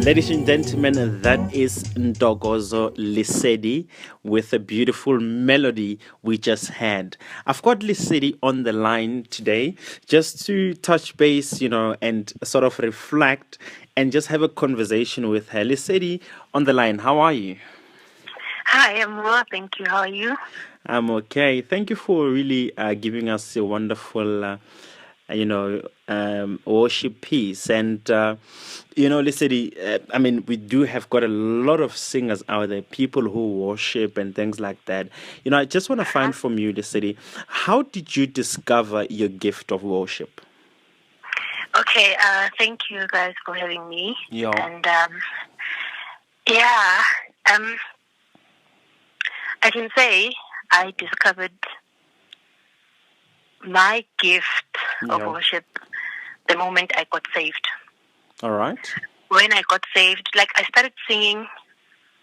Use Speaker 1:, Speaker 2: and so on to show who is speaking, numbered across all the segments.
Speaker 1: Ladies and gentlemen, that is Ntokozo Lesedi with a beautiful melody we just had. I've got Lesedi on the line today just to touch base, and sort of reflect and just have a conversation with her. Lesedi on the line, how are you?
Speaker 2: Hi, I'm well, thank you. How are you?
Speaker 1: I'm okay. Thank you for really giving us a wonderful worship piece. And, Lesedi, we do have got a lot of singers out there, people who worship and things like that. I just want to find from you, Lesedi, how did you discover your gift of worship?
Speaker 2: Okay, thank you guys for having me.
Speaker 1: Yeah.
Speaker 2: And, I can say I discovered my gift of worship the moment I got saved.
Speaker 1: All right.
Speaker 2: When I got saved, I started singing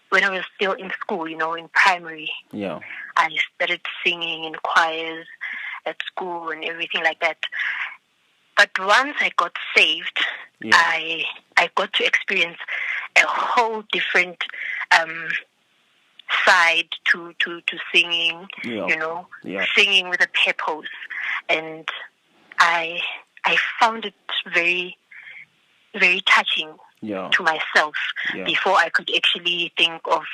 Speaker 2: when I was still in school, in primary.
Speaker 1: Yeah.
Speaker 2: I started singing in choirs at school and everything like that. But once I got saved, I got to experience a whole different side to singing, singing with a purpose. And I found it very, very touching to myself before I could actually think of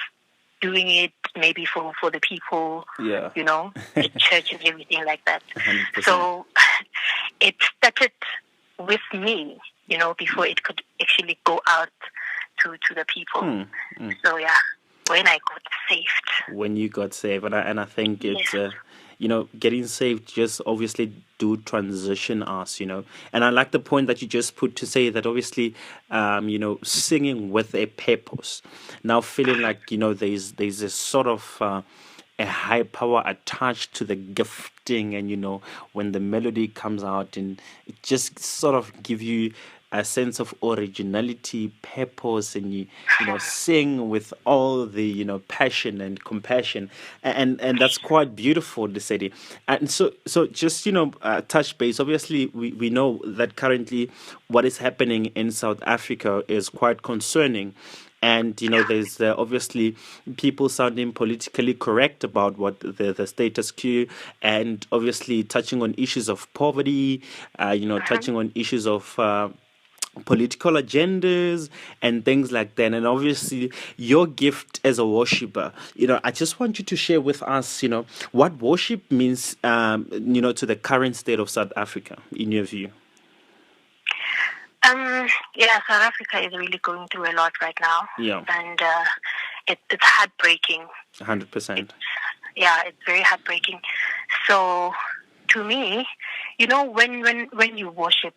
Speaker 2: doing it maybe for the people, the church and everything like that.
Speaker 1: 100%.
Speaker 2: So it started with me, before it could actually go out to the people. So when I got saved.
Speaker 1: When you got saved, and I think it's getting saved just obviously do transition us, and I like the point that you just put to say that obviously singing with a purpose, now feeling like there's a sort of a high power attached to the gifting, and when the melody comes out and it just sort of give you a sense of originality, purpose, and you sing with all the passion and compassion, and that's quite beautiful, Lesedi. And so just touch base. Obviously, we know that currently what is happening in South Africa is quite concerning. And, there's obviously people sounding politically correct about what the status quo, and obviously touching on issues of poverty, touching on issues of political agendas and things like that. And obviously your gift as a worshiper, I just want you to share with us, what worship means, to the current state of South Africa, in your view.
Speaker 2: South Africa is really going through a lot right now.
Speaker 1: Yeah.
Speaker 2: And it's heartbreaking.
Speaker 1: 100%.
Speaker 2: It's very heartbreaking. So to me, when you worship,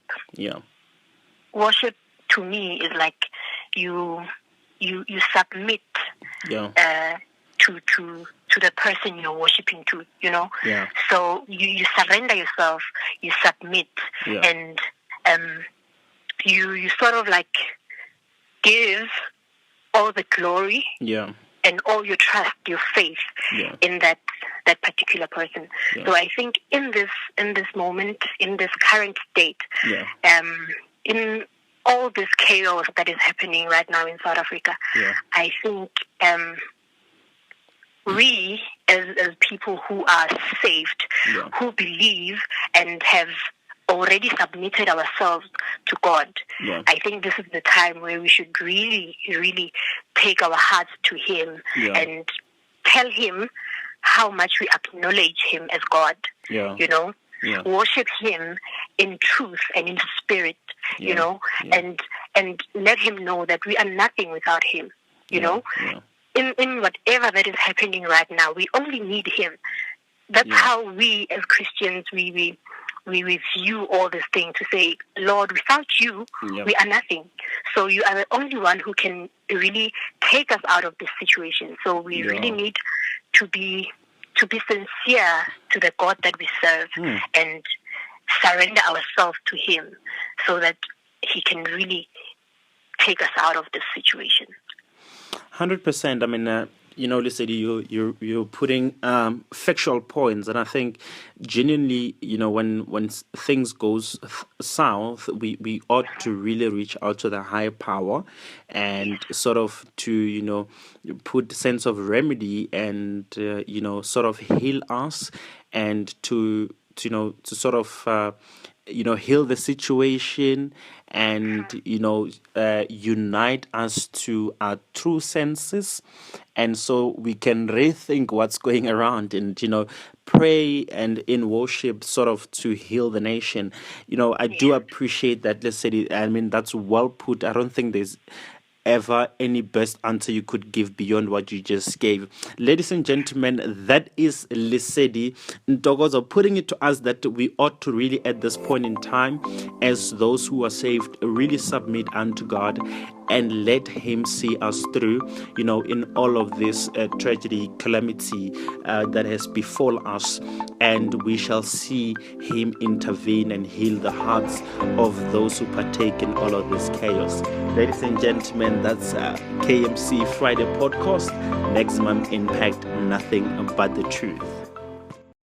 Speaker 2: worship to me is like you submit to the person you're worshiping to, So you surrender yourself, you submit, and you sort of like give all the glory and all your trust, your faith in that particular person. So I think in this moment, in this current state, in all this chaos that is happening right now in South Africa, I think we as people who are saved, who believe and have already submitted ourselves to God, I think this is the time where we should really, really take our hearts to Him and tell Him how much we acknowledge Him as God, Worship Him in truth and in spirit, and let Him know that we are nothing without Him, you know. In whatever that is happening right now, we only need Him. That's how we as Christians, we view all these things, to say, Lord, without you, we are nothing. So you are the only one who can really take us out of this situation. So we really need to be sincere to the God that we serve and surrender ourselves to Him so that He can really take us out of this situation.
Speaker 1: 100%. I mean, Lesedi, you're putting factual points, and I think genuinely, when things goes south, we ought to really reach out to the higher power and sort of to put sense of remedy and sort of heal us and to sort of heal the situation and unite us to our true senses, and so we can rethink what's going around and pray and in worship sort of to heal the nation. I do appreciate that. Let's say, I mean, that's well put. I don't think there's ever any best answer you could give beyond what you just gave. Ladies and gentlemen, that is Lesedi Ntokozo putting it to us that we ought to really, at this point in time, as those who are saved, really submit unto God and let Him see us through, in all of this tragedy, calamity that has befallen us, and we shall see Him intervene and heal the hearts of those who partake in all of this chaos. Ladies and gentlemen, that's KMC Friday podcast. Maximum impact, nothing but the truth.